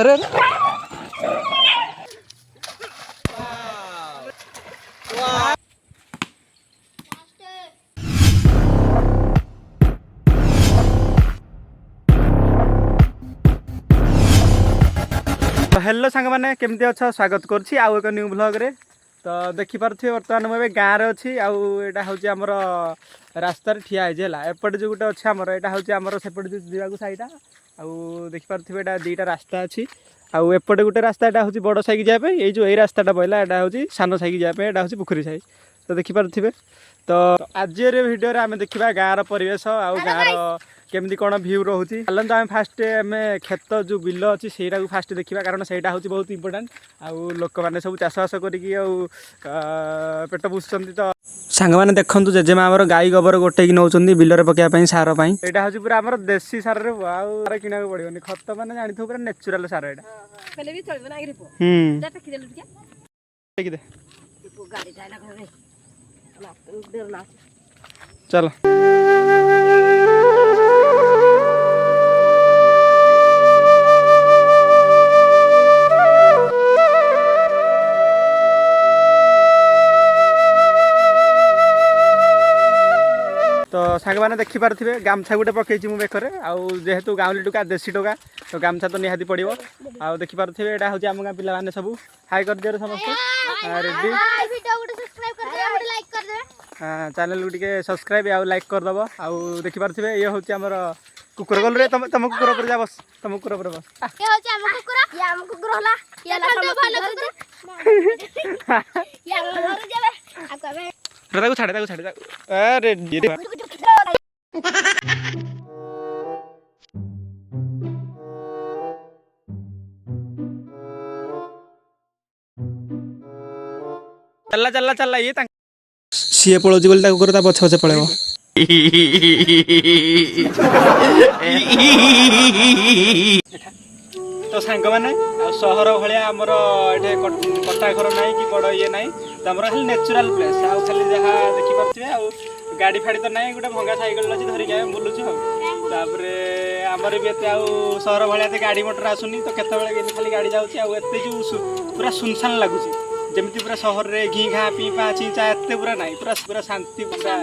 अरे हेलो सांग मैंने केमती अच्छा स्वागत करुँच आउ एक न्यू ब्लॉग रे तो देखिपे बर्तमान मुझे गाँव में अच्छी आउटा हूँ आमर रास्तार ठिया है एपटे जो गोटे अच्छे आमर यहाँ हूँ आमर सेपटे जो जावाक साईटा आउ देखिपे यहाँ दुईटा रास्ता अच्छी आउ एपटे गोटे रास्ता यहाँ हूँ बड़ साइक जाए ये जो यही रास्ताटा पड़ा यहाँ हूँ सान साइक जाए यहाँ हूँ पुखरी साई तो देखिपे तो आज भिडियो आम देखा गाँव परिवेश आउ गाँव केमती कौन भ्यू रोचे चलते आम फास्ट आम खेत जो बिल अच्छी से फास्ट देखा कारण से हूँ बहुत इंपोर्टाट आउ लोक मैंने सब चाषबास करके पेट पोषुंट तो सांग मैंने देखूँ जेजेमा आम गाई गोबर गोटे नौ बिलर पकाइवाई सार यहाँ हूँ पूरा आम देशी सार आउ किना पड़ोनी खत मैंने जानी पूरा नेचुराल सार यहाँ चलो तो सांग मैंने देखिपे गामछा गोटे पकई मु बेकर आेतु गाँवली टोका देशी टोका तो गामछा तो निहाती पड़ो आउ देखिपे यहाँ हूँ आम गाँ पे सब हाई कर दिए समस्त रेडी चैनल को सब्सक्राइब आउ लाइक करदब आउ देखिपे ये हूँ आमर कुकुर गल रे तुम कुकुर पर जा बस तुम कुकुर पर बस छाड़े छाड़े अरे चलला चलला चलला ये सी पड़ोची बोली कुकुर पछ पछे पड़ेब तो सांग मैंने सहर भाया आमर ये कटा घर ना कि बड़ ये ना तो आमर खाली नेचुराल प्लेस आउ खाली जहाँ देखिपे आउ गाड़ी फाड़ी तो ना गोटे भंगा सैकेल अच्छी धरिक आम बुलूँ तापर आमर भी एत सहर भाया गाड़ी मोटर आसुनी तो केतबेले खाली गाड़ी जाऊँगी आते जो पूरा सुनसान लगुच जमी पूरा सहर में घी घा पी पा ची चा एत पूरा ना पूरा पूरा शांति पूरा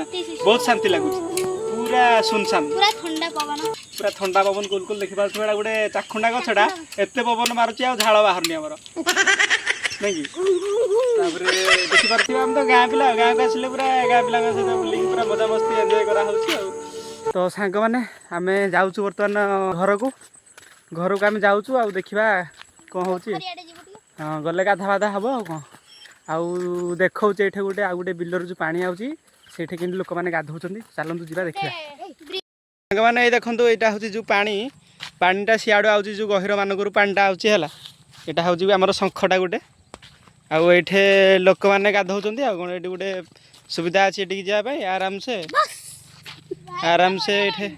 बहुत शांति लगुच पूरा सुनसान पूरा ठंडा पवन कुलकुल देखी पार्थ गोटे चाखुंडा गछटा एत पवन मारुची आ झाड़ बाहर आमर नहीं देखी पार्थ आम तो गाँ पिला गाँव को आसिले पूरा गाँ पिला सहित बुलिक पूरा मजा मस्ती एंजय करा तो सांग मैंने आम जाऊँ बर्तमान घर को आम जाऊँ आ देखा कौन हो हाँ गले गाधा बाधा हम आउ कौन आउ देखा ये गोटे आ गोटे बिलर जो पानी आऊँगी से लोक मैंने गाधौं चलतु जा देखा सांग मैंने ये देखो यहाँ हूँ जो पानीटा सियाड़ू आऊँगी जो गहिर मानक पानीटा आऊँगी है यहाँ हूँ आम शंखटा गोटे आठे लोक मैंने गाधौं कौन ये गोटे सुविधा अच्छी ये जावाई आराम से ये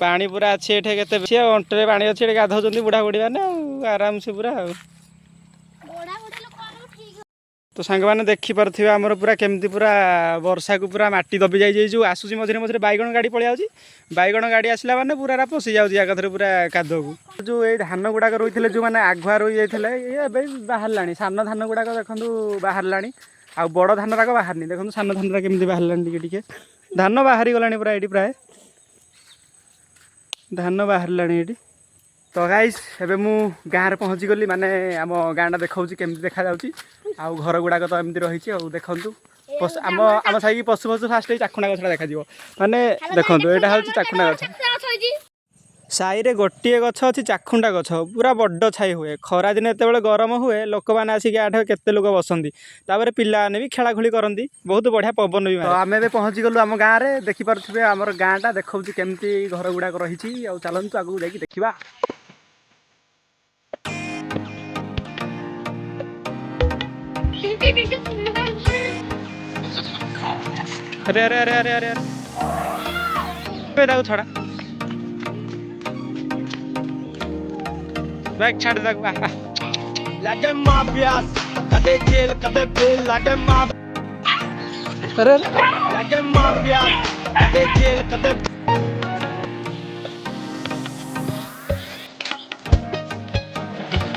पानी पूरा अच्छे ये के अंटे पानी अच्छे गाधौं बुढ़ा बुढ़ी मैंने आराम से पूरा तो सांग मैंने देखिपे आमर पूरा केमती पूरा वर्षा को पूरा माटी दबी जाए जो आसूसी मझे मझे बैगण गाड़ी पलि आऊँगी बैगण गाड़ी आसला मैंने पूरा पशि जाऊँगी पूरा कादू को जो ये धान गुड़ाक रही जो मैंने आगुआ रही जाते ये बाहर सान धान गुड़ाक देखूँ बाहर आ बड़ धान गुड़ाक बाहर देखो सान धान केमती बाहर टे धान बाहरी गलानी पूरा ये प्राय धान बाहर ये तो गाइस एबे मु गाँव में पहुँची गली माने आम गाँटा देखा केमती देखा जाऊँगी आउ घर गुड़ाक तो एमती रही देखु आम आम साई पशु पशु फास्ट चाखुंडा गछटा देखा माने देखो यहाँ हूँ चाखुंडा गछ साई रे गोटे गछ अच्छी चाखुंडा गछ पूरा बड़ छाई हुए खरा दिन एत गरम हुए लोक मैंने आसिक आठ केते लोक बसंती तापर पिलाने भी खेलाखोली करती बहुत बढ़िया पवन भी आम ए पहुँची गलु आम गाँव में देखिपे आम गाँटा देखा केमती घर गुड़ाक रही चलतु आगू जा देखा अरे अरे अरे अरे अरे अरे छड़ा बैग छाड़ दे लगे माफियास कदे जेल कदे बेल लगे माफ अरे लगे माफियास कदे जेल कदे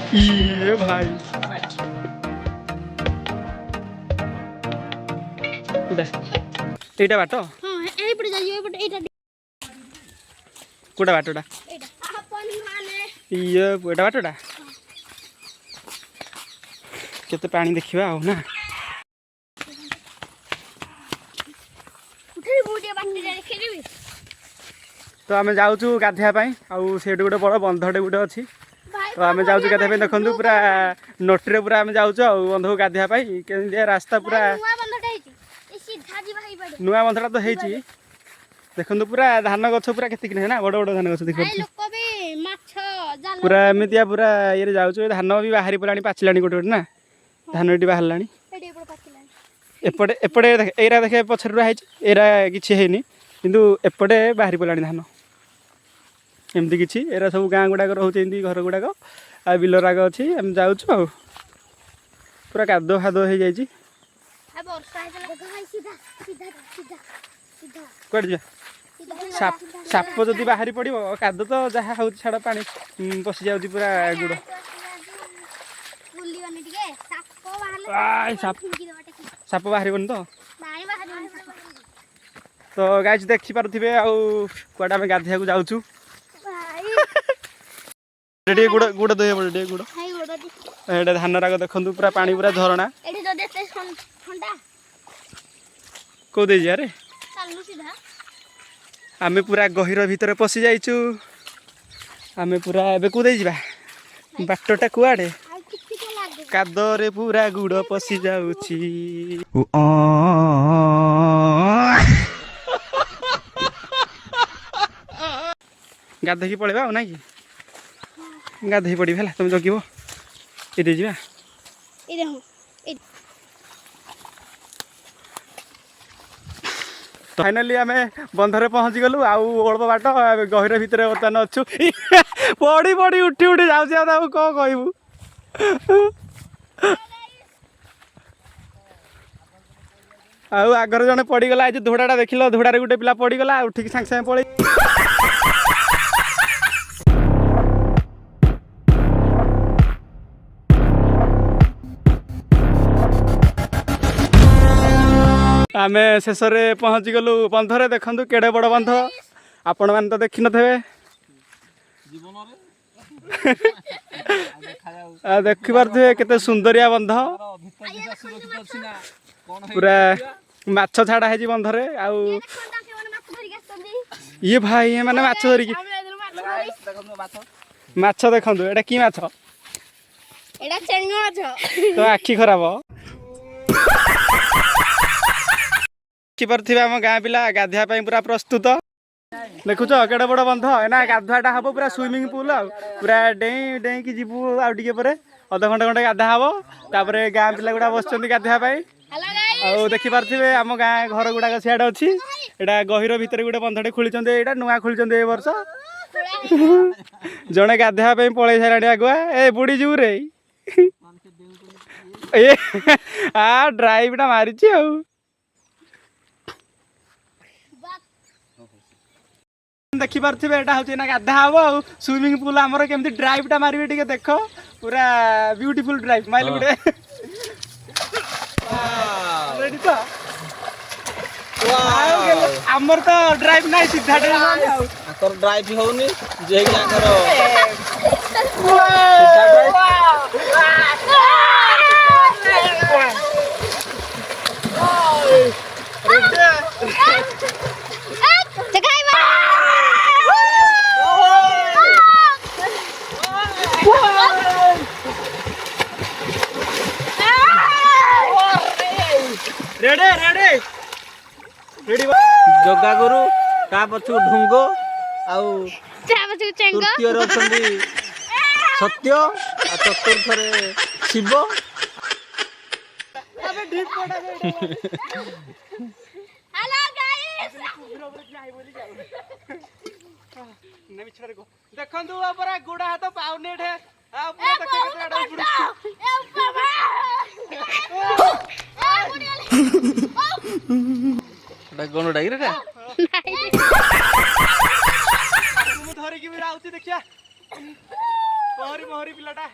ये भाई এইটা বাট ହଁ ଏଇପଟେ ଯାଇ ଏଇପଟେ ଏଇଟା কোটা বাটটা ଏଇଟା ଆପଣ ମାନେ ଇଏ ଏଇଟା ବାଟଟା କେତେ ପାଣି ଦେଖିବା ଆଉ ନା ଉଠେଇ ବୁଟିଆ ବାଟରେ ଦେଖିଦେବି ତ ଆମେ ଯାଉଛୁ ଗାଧେଇବା ପାଇଁ ଆଉ ସେଇଠି ଗୋଟେ ବଡ଼ ବନ୍ଧଟେ ଗୋଟେ ଅଛି ତ ଆମେ ଯାଉଛୁ ଗାଧେଇବା ପାଇଁ ଦେଖନ୍ତୁ ପୁରା ନୋଟିରେ ପୁରା ଆମେ ଯାଉଛୁ ଆଉ ବନ୍ଧକୁ ଗାଧେଇବା ପାଇଁ କେମିତି ରାସ୍ତା ପୁରା ନୂଆ ବନ୍ଧଟା ହେଇଛି ଏ ସିଧା ଯିବା ହେଇପାରେ ନୂଆ ବନ୍ଧଟା ତ ହେଇଛି ଦେଖନ୍ତୁ ପୁରା ଧାନ ଗଛ ପୁରା କେତିକି ନା ବଡ଼ ବଡ଼ ଧାନ ଗଛ ଭାଇ ଦେଖନ୍ତୁ ଲୋକ ବି ମାଛ ଜାଲ ପୁରା ଏମିତିଆ ପୁରା ଇଏରେ ଯାଉଛୁ ଏ ଧାନ ବି ବାହାରି ପଡ଼ିଲାଣି ପାଚିଲାଣି ଗୋଟେ ଗୋଟେ ନା ଧାନ ଏଠି ବାହାରିଲାଣି ଏଠି ଏପଟେ ପାଚିଲାଣି ଏପଟେ ଏପଟେ ଦେଖେ ଏଇରା ଦେଖେ ପଛରେ ହେଇଛି ଏଇରା କିଛି ହେଇନି କିନ୍ତୁ ଏପଟେ ବାହାରି ପଡ଼ିଲାଣି ଧାନ ଏମିତି କିଛି ଏରା ସବୁ ଗାଁ ଗୁଡ଼ାକ ରହୁଛି ଏମିତି ଘର ଗୁଡ଼ାକ ଆଉ ବିଲ ରାଗ ଅଛି ଆମେ ଯାଉଛୁ ଆଉ ପୁରା କାଦୁଅ ଫାଦୁଅ ହେଇଯାଇଛି ଆଉ ବର୍ଷା ହେଇଥିଲା ଭାଇ ସିଧା ସିଧା ସିଧା ସିଧା କୁଆଡ଼େ ଯିବା ସାପ ଯଦି ବାହାରି ପଡ଼ିବ କାଦୁଅ ତ ଯାହା ହେଉଛି ଛାଡ଼ ପାଣି ପଶି ଯାଉଛି ପୁରା ଗୁଡ଼ ବୁଲିବାନି ଟିକେ ସାପ ବାହାରିଲେ ସାପ ବାହାରିବନି ତ ନାଇଁ ବାହାରିବନି ସାପ ତ ଗାଇଜ ଦେଖିପାରୁଥିବେ ଆଉ କୁଆଡ଼େ ଆମେ ଗାଧୋଇବାକୁ ଯାଉଛୁ ଭାଇ ଟିକେ ଗୁଡ଼ ଗୁଡ଼ ଧୋଇବାକୁ ପଡ଼ିବ ଟିକେ ଗୁଡ଼ ଭାଇ ଗୋଡ଼ଟି ଏଇଟା ଧାନ ରାଗ ଦେଖନ୍ତୁ ପୁରା ପାଣି ପୁରା ଝରଣା ଏଠି ଯଦି ଏତେ ଥଣ୍ଡା କେଉଁ ଦେଇ ଯିବା ରେ ଚାଲୁ ସିଧା ଆମେ ପୁରା ଗହିର ଭିତରେ ପଶି ଯାଇଛୁ ଆମେ ପୁରା ଏବେ କେଉଁ ଦେଇ ଯିବା ବାଟଟା କୁଆଡ଼େ ଆଉ କିଛି ତ ଲାଗେ କାଦରେ ପୁରା ଗୁଡ଼ ପଶି ଯାଉଛି ଗାଧୋଇକି ପଳେଇବା ଆଉ ନାଇଁ କି ଗାଧୋଇ ପଡ଼ିବା ହେଲା ତୁମେ ଜଗିବ ଏଇଠି ଯିବା ଏଇଟା ହଁ ଫାଇନାଲି ଆମେ ବନ୍ଧରେ ପହଞ୍ଚି ଗଲୁ ଆଉ ଅଳ୍ପ ବାଟ ଗହିର ଭିତରେ ବର୍ତ୍ତମାନ ଅଛୁ ପଡ଼ି ପଡ଼ି ଉଠି ଉଠି ଯାଉଛି ଆଉ ତାକୁ କ'ଣ କହିବୁ ଆଉ ଆଗରେ ଜଣେ ପଡ଼ିଗଲା ଏ ଯେଉଁ ଧୋଡ଼ାଟା ଦେଖିଲ ଧୋଡ଼ାରେ ଗୋଟେ ପିଲା ପଡ଼ିଗଲା ଉଠିକି ସାଙ୍ଗେ ସାଙ୍ଗେ ପଳେଇ ଆମେ ଶେଷରେ ପହଞ୍ଚିଗଲୁ ବନ୍ଧରେ ଦେଖନ୍ତୁ କେଡ଼େ ବଡ଼ ବନ୍ଧ ଆପଣମାନେ ତ ଦେଖିନଥିବେ ଦେଖିପାରୁଥିବେ କେତେ ସୁନ୍ଦରିଆ ବନ୍ଧ ପୁରା ମାଛ ଛାଡ଼ା ହେଇଛି ବନ୍ଧରେ ଆଉ ଇଏ ଭାଇ ମାନେ ମାଛ ଧରିକି ମାଛ ଦେଖନ୍ତୁ ଏଇଟା କି ମାଛ ଏଇଟା ଚେଙ୍ଗ ମାଛ ତ ଆଖି ଖରାପ ଦେଖିପାରୁଥିବେ ଆମ ଗାଁ ପିଲା ଗାଧୋଇବା ପାଇଁ ପୁରା ପ୍ରସ୍ତୁତ ଦେଖୁଛ କେଡ଼େ ବଡ଼ ବନ୍ଧ ଏନା ଗାଧୁଆଟା ହବ ପୁରା ସୁଇମିଂ ପୁଲ୍ ଆଉ ପୁରା ଡେଇଁକି ଯିବୁ ଆଉ ଟିକେ ପରେ ଅଧଘଣ୍ଟେ ଘଣ୍ଟେ ଗାଧା ହବ ତାପରେ ଗାଁ ପିଲା ଗୁଡ଼ା ବସିଛନ୍ତି ଗାଧୋଇବା ପାଇଁ ଆଉ ଦେଖିପାରୁଥିବେ ଆମ ଗାଁ ଘର ଗୁଡ଼ାକ ସିଆଡ଼େ ଅଛି ଏଇଟା ଗହିର ଭିତରେ ଗୋଟେ ବନ୍ଧଟେ ଖୋଳିଛନ୍ତି ଏଇଟା ନୂଆ ଖୋଳିଛନ୍ତି ଏ ବର୍ଷ ଜଣେ ଗାଧୋଇବା ପାଇଁ ପଳେଇ ସାରିଲାଣି ଆଗୁଆ ଏ ବୁଡ଼ି ଯିବୁ ରେ ଏ ଡ୍ରାଇଭଟା ମାରିଛି ଆଉ ଦେଖିପାରୁଥିବେ ଏଇଟା ହେଉଛି ନା ଗାଧା ହବ ଆଉ ସୁଇମିଂ ପୁଲ୍ ଆମର କେମିତି ଡ୍ରାଇଭଟା ମାରିବେ ଟିକେ ଦେଖ ପୁରା ବ୍ୟୁଟିଫୁଲ୍ ଡ୍ରାଇଭ୍ ମାଇଲେ ଗୋଟେ ରେଡି ତ ଆମର ତ ଡ୍ରାଇଭ୍ ନାହିଁ ସିଧା ଡ୍ରାଇଭ୍ ହଉନି ଯେ ଜଗା ଗୁରୁ ତା ପଛକୁ ଢୁଙ୍ଗ ଆଉ ତୃତୀୟରେ ଅଛନ୍ତି ସତ୍ୟ ଆଉ ଚତୁର୍ଥରେ ଶିବ ଦେଖନ୍ତୁ ପୁରା ଗୋଡ଼ ହାତ ପାଉନି ଏଠେ ଗଣଟା କି ଧରିକି ବି ଯାଉଛି ଦେଖିଆ ପହଁରି ଆମରି ପିଲାଟା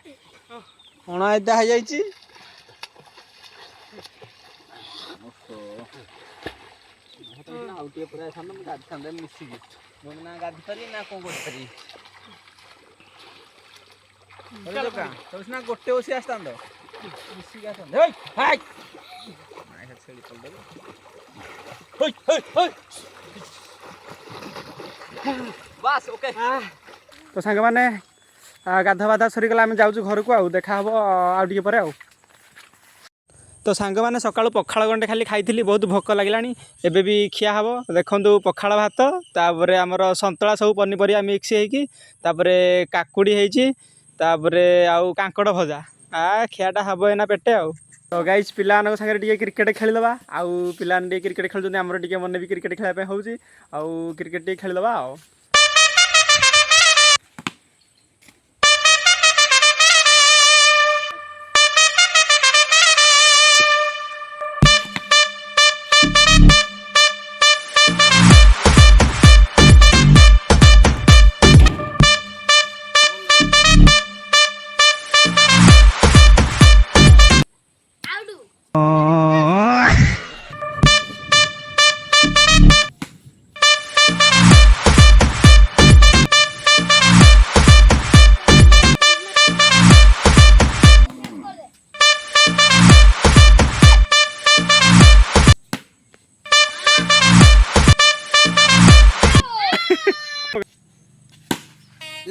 ଅଣା ଏଇଟା ହେଇଯାଇଛି। ଆଉ ଟିକେ ପୁରା ସାନ ମୁଁ ଗାଧିଥାନ୍ତେ ମିଶିକି। ମୁଁ ନା ଗାଧି ପାରିବି ନା କଣ କରିପାରିବି। ନା ଗୋଟେ ବସି ଆସିଥାନ୍ତ ମିଶିକି ଆସିଥାନ୍ତେ। ଛେଳି ପଡ଼ିଦେବ। ବାସ୍ ଓକେ। ତ ସାଙ୍ଗମାନେ ଗାଧା ବାଧା ସରିଗଲା ଆମେ ଯାଉଛୁ ଘରକୁ ଆଉ ଦେଖାହବ ଆଉ ଟିକେ ପରେ ଆଉ। ତ ସାଙ୍ଗମାନେ ସକାଳୁ ପଖାଳ ଗଣ୍ଡେ ଖାଲି ଖାଇଥିଲି ବହୁତ ଭୋକ ଲାଗିଲାଣି ଏବେ ବି ଖିଆ ହେବ। ଦେଖନ୍ତୁ ପଖାଳ ଭାତ ତାପରେ ଆମର ସନ୍ତୁଳା ସବୁ ପନିପରିବା ମିକ୍ସ ହେଇକି ତାପରେ କାକୁଡ଼ି ହେଇଛି ତାପରେ ଆଉ କାଙ୍କଡ଼ ଭଜା ଖିଆଟା ହେବ ଏଇନା ପେଟେ ଆଉ। ତ ଗାଇସ୍ ପିଲାମାନଙ୍କ ସାଙ୍ଗରେ ଟିକେ କ୍ରିକେଟ୍ ଖେଳିଦେବା ଆଉ ପିଲାମାନେ ଟିକେ କ୍ରିକେଟ୍ ଖେଳୁଛନ୍ତି ଆମର ଟିକେ ମନେ ବି କ୍ରିକେଟ୍ ଖେଳିବା ପାଇଁ ହେଉଛି ଆଉ କ୍ରିକେଟ୍ ଟିକେ ଖେଳିଦେବା ଆଉ।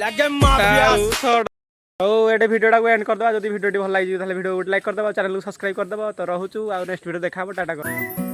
लगे माफिया ଆଉ ଏଠି ଭିଡ଼ିଓଟାକୁ ଏଣ୍ଡ କରିଦେବା। ଯଦି ଭିଡ଼ିଓଟି ଭଲ ଲାଗିଛି ତାହେଲେ ଭିଡ଼ିଓ ଗୋଟେ ଲାଇକ୍ କରିଦେବା, ଚ୍ୟାନେଲକୁ ସବସ୍କ୍ରାଇବ୍ କରିଦେବ। ତ ରହୁଛୁ ଆଉ ନେକ୍ସଟ ଭିଡ଼ିଓ ଦେଖା ହେବ। ଟାଟା।